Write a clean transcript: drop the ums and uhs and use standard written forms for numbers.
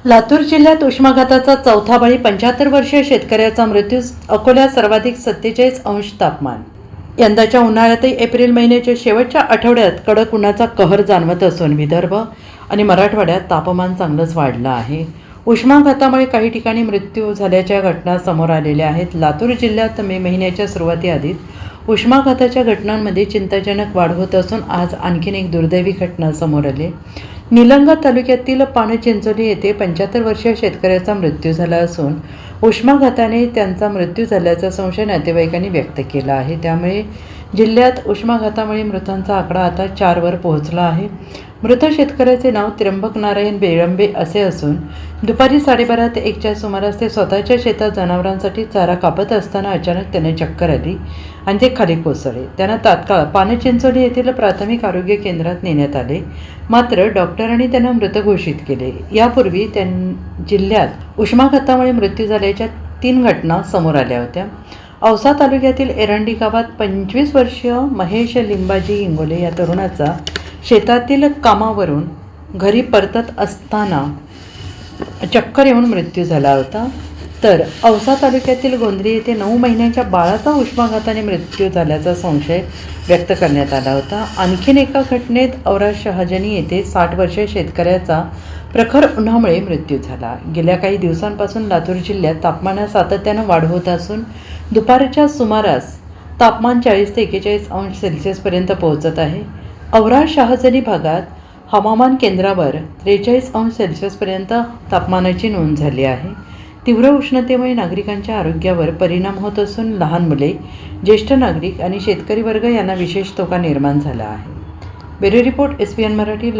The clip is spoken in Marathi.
लातूर जिल्ह्यात उष्माघाताचा चौथा बळी 75 वर्षीय शेतकऱ्याचा मृत्यू. अकोल्यात सर्वाधिक 47 तापमान. यंदाच्या उन्हाळ्यातही एप्रिल महिन्याच्या शेवटच्या आठवड्यात कडक उन्हाचा कहर जाणवत असून विदर्भ आणि मराठवाड्यात तापमान चांगलंच वाढलं आहे. उष्माघातामुळे काही ठिकाणी मृत्यू झाल्याच्या घटना समोर आलेल्या आहेत. लातूर जिल्ह्यात मे महिन्याच्या सुरुवातीआधीच उष्माघाताच्या घटनांमध्ये चिंताजनक वाढ होत असून आज आणखीन एक दुर्दैवी घटना समोर आली. निलंगा तालुक्यातील पानचिंचोली येथे 75 वर्षीय शेतकऱ्याचा मृत्यू झाला असून उष्माघाताने त्यांचा मृत्यू झाल्याचा संशय नातेवाईकांनी व्यक्त केला आहे. त्यामुळे जिल्ह्यात उष्माघातामुळे मृतांचा आकडा आता 4 वर पोहोचला आहे. मृत शेतकऱ्याचे नाव त्र्यंबक नारायण बेळंबे असे असून दुपारी 12:30 ते 1च्या सुमारास ते स्वतःच्या शेतात जनावरांसाठी चारा कापत असताना अचानक त्याने चक्कर आली आणि ते खाली कोसळले. त्यांना तात्काळ पानचिंचोली येथील प्राथमिक आरोग्य केंद्रात नेण्यात आले, मात्र डॉक्टरांनी त्यांना मृत घोषित केले. यापूर्वी जिल्ह्यात उष्माघातामुळे मृत्यू झाल्याच्या 3 घटना समोर आल्या होत्या. औसा तालुक्यातील एरंडी गावात 25 वर्षीय महेश लिंबाजी इंगोले या तरुणाचा शेतातील कामावरून घरी परतत असताना चक्कर येऊन मृत्यू झाला होता. तर औसा तालुक्यातील गोंद्री येथे 9 महिन्याच्या बाळाचा उष्माघाताने मृत्यू झाल्याचा संशय व्यक्त करण्यात आला होता. आणखीन एका घटनेत औरा शहाजनी येथे 60 वर्षीय शेतकऱ्याचा प्रखर उन्हामुळे मृत्यू झाला. गेल्या काही दिवसांपासून लातूर जिल्ह्यात तापमानात सातत्यानं वाढ होत असून दुपारच्या सुमारास तापमान 40 ते 41 सेल्सिअसपर्यंत पोहोचत आहे. औरा शहाजनी भागात हवामान केंद्रावर 43 सेल्सिअसपर्यंत तापमानाची नोंद झाली आहे. तीव्र उष्णतेमुळे नागरिकांच्या आरोग्यावर परिणाम होत असून लहान मुले, ज्येष्ठ नागरिक आणि शेतकरी वर्ग यांना विशेष धोका निर्माण झाला आहे. Bureau report, SPN Marathi.